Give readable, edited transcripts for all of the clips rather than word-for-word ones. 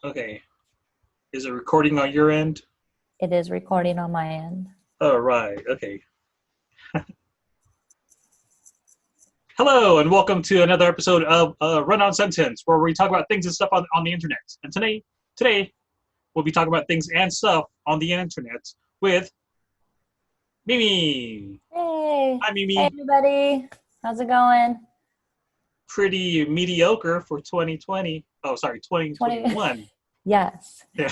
Okay. Is it recording on your end? It is recording on my end. Oh, right. Okay. Hello, and welcome to another episode of Run On Sentence, where we talk about things and stuff on the internet. And today, we'll be talking about things and stuff on the internet with Mimi. Hey, Hi, hey Mimi. everybody. How's it going? Pretty mediocre for 2020. Oh, sorry, 20 2021. Yes. Yeah.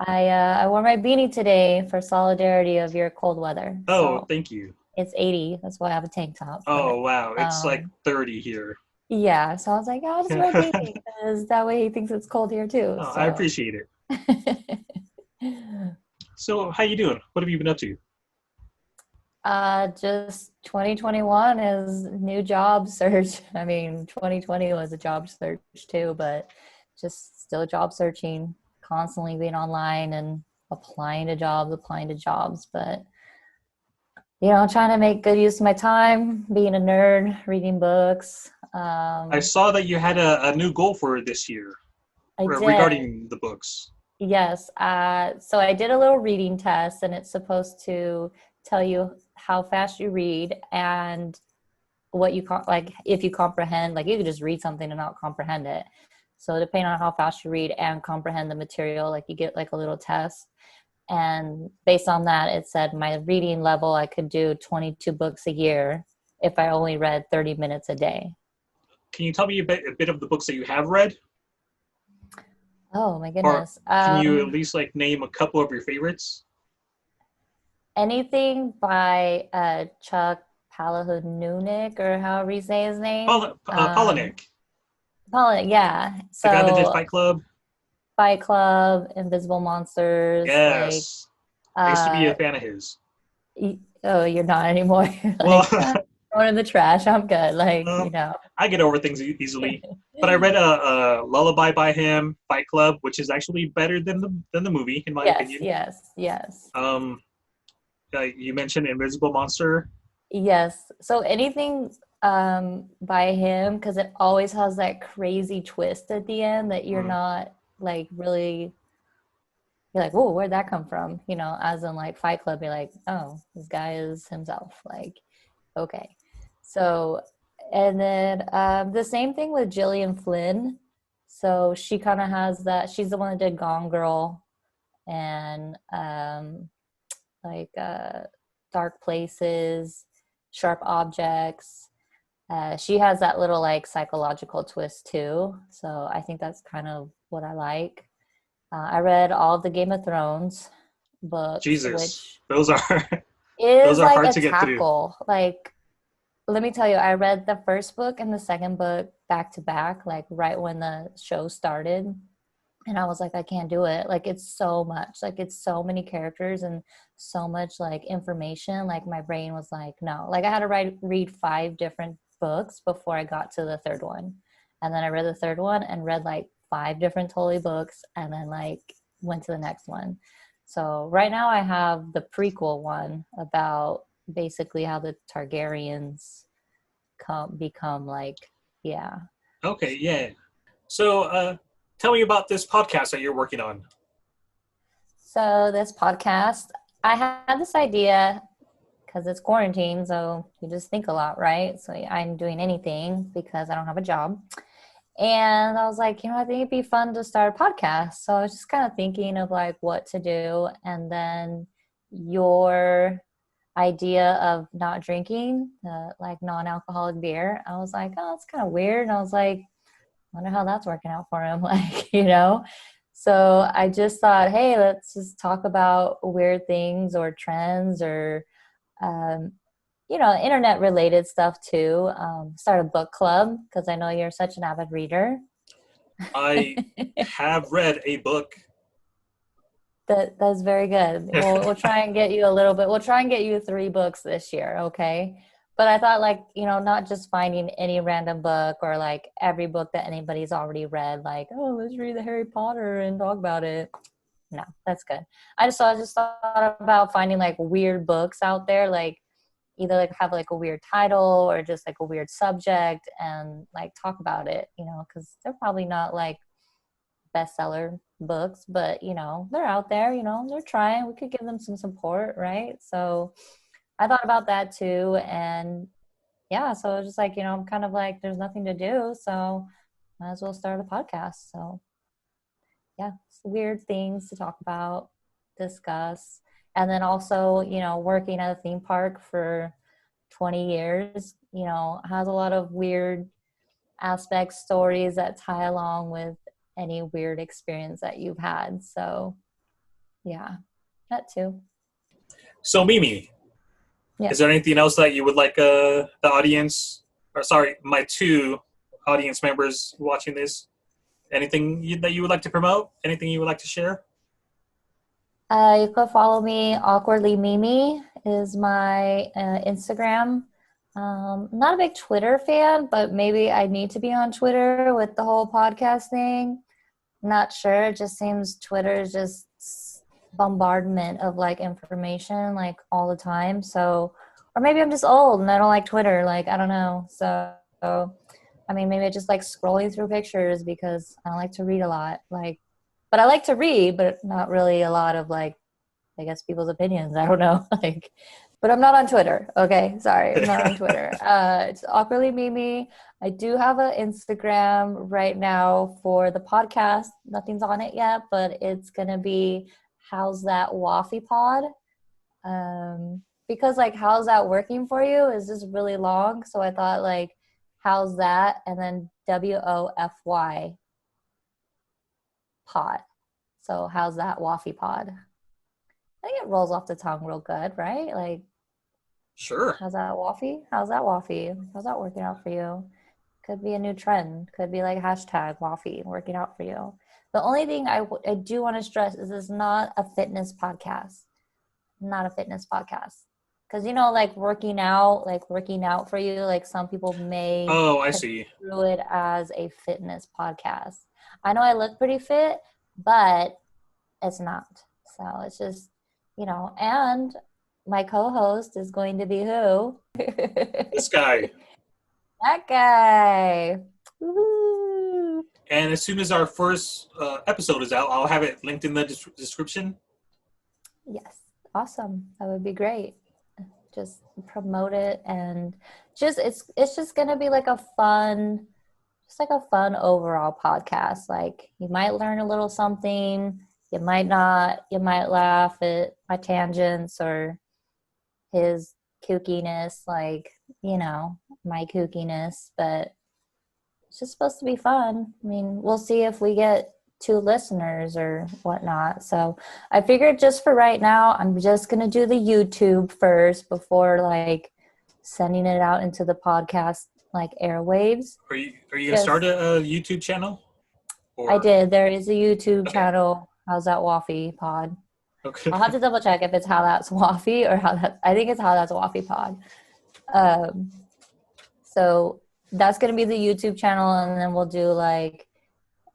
I wore my beanie today for solidarity of your cold weather. Oh, So thank you. it's 80. That's why I have a tank top. Oh, But wow. It's like 30 here. yeah, so I was like, oh, I'll just wear a beanie because that way he thinks it's cold here too. Oh, I So appreciate it. So, how you doing? What have you been up to? just 2021 is new job search. I mean, 2020 was a job search too, but just still job searching, constantly being online and applying to jobs. But, trying to make good use of my time, being a nerd, reading books. I saw that you had a new goal for this year I did. regarding the books. Yes. So I did a little reading test, and it's supposed to tell you how fast you read and what like if you comprehend, like you could just read something and not comprehend it. So depending on how fast you read and comprehend the material, like you get like a little test. And based on that, it said my reading level, I could do 22 books a year if I only read 30 minutes a day. Can you tell me a bit of the books that you have read? Oh my Or goodness. can you at least like name a couple of your favorites? Anything by Chuck Palahniuk, or however you say his name. Polinick, Yeah. the guy that did So Fight Club. Fight Club, Invisible Monsters, like Yes. I used to be a uh fan of his. oh, you're not anymore. You're Well, like, throw it in the trash. I'm good. um, I get over things easily. But I read a Lullaby by him, Fight Club, which is actually better than the movie, in my Yes, opinion. yes, yes. Um, you mentioned Invisible Monster. Yes. So anything by him, because it always has that crazy twist at the end that you're Mm. not like really, you're like, oh, where'd that come from? As in like Fight Club, you're like, oh, this guy is himself. Like, okay. So, and then the same thing with Gillian Flynn. So she kind of has that, she's the one that did Gone Girl and like Dark Places, Sharp Objects. She has that little like psychological twist too. So I think that's kind of what I like. I read all of the Game of Thrones books, Jesus, which those are those is are like hard a to get through. tackle. Like, let me tell you, I read the first book and the second book back to back, like right when the show started. And I was like, I can't do it. Like, it's so much. Like, it's so many characters and so much like information. Like, my brain was like, no. Like, I had to read 5 different books before I got to the third one. And then I read the third one and read like 5 different totally books and then like went to the next one. So right now I have the prequel one about basically how the Targaryens become like, yeah. Okay, yeah. So, tell me about this podcast that you're working on. So this podcast, I had this idea because it's quarantine, so you just think a lot, right? So I'm doing anything because I don't have a job. And I was like, I think it'd be fun to start a podcast. So I was just kind of thinking of like what to do. And then your idea of not drinking, like non-alcoholic beer, I was like, oh, it's kind of weird. And I was like, wonder how that's working out for him. So I just thought, hey, let's just talk about weird things or trends or um, internet related stuff too. Start a book club because I know you're such an avid reader. I have read a book. That's very good. We'll try and get you a little bit. We'll try and get you 3 books this year, okay? But I thought, like, not just finding any random book or like every book that anybody's already read, like, oh, let's read the Harry Potter and talk about it. No, that's good. I just thought about finding like weird books out there, like either like have like a weird title or just like a weird subject and like talk about it, because they're probably not like bestseller books, but they're out there, they're trying. We could give them some support, right? So I thought about that too. And yeah, so it's just like, I'm kind of like, there's nothing to do, so might as well start a podcast. So yeah, it's weird things to talk about, discuss. And then also, working at a theme park for 20 years, has a lot of weird aspects, stories that tie along with any weird experience that you've had. So yeah, that too. So, Mimi, is Yes. there anything else that you would like the audience, or sorry, my two audience members watching this, anything that you would like to promote? Anything you would like to share? You could follow me. Awkwardly Mimi is my Instagram. Not a big Twitter fan, but maybe I need to be on Twitter with the whole podcast thing. Not sure. It just seems Twitter is just bombardment of like information like all the time. So, or maybe I'm just old and I don't like Twitter. Like, I don't know. So I mean, maybe I just like scrolling through pictures because I like to read a lot. Like, but I like to read, but not really a lot of like, I guess people's opinions. I don't know. Like, but I'm not on Twitter. Okay, sorry, I'm not on Twitter. It's awkwardly Mimi. I do have an Instagram right now for the podcast. Nothing's on it yet, but it's gonna be How's That Waffy Pod. Because like how's that working for you is just really long. So I thought like how's that and then WOFY pod. So how's that Waffy pod? I think it rolls off the tongue real good, right? Like Sure. how's that Waffy? How's that Waffy? How's that working out for you? Could be a new trend. Could be like hashtag Waffy working out for you. The only thing I do want to stress is it's not a fitness podcast. Not a fitness podcast. Because like working out for you, like some people may Oh, I see. construe it as a fitness podcast. I know I look pretty fit, but it's not. So it's just, and my co-host is going to be who? This guy. That guy. Woo-hoo. And as soon as our first episode is out, I'll have it linked in the description. Yes. Awesome. That would be great. Just promote it and it's just gonna be like a fun overall podcast. Like you might learn a little something, you might not, you might laugh at my tangents or his kookiness, like, my kookiness, but it's just supposed to be fun. I mean, we'll see if we get 2 listeners or whatnot. So I figured just for right now, I'm just going to do the YouTube first before like sending it out into the podcast, like airwaves. Are you going to start a YouTube channel? Or? I did. There is a YouTube okay. channel. How's That Waffy Pod? Okay. I'll have to double check if it's How That's Waffy or I think it's How That's Waffy Pod. So that's going to be the YouTube channel, and then we'll do like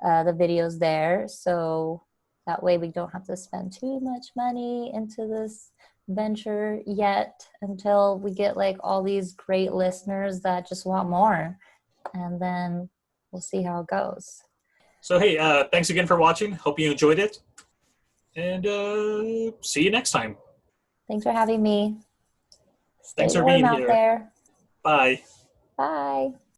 the videos there. So that way we don't have to spend too much money into this venture yet until we get like all these great listeners that just want more. And then we'll see how it goes. So, hey, thanks again for watching. Hope you enjoyed it. And see you next time. Thanks for having me. Thanks for being out here. There. Bye. Bye.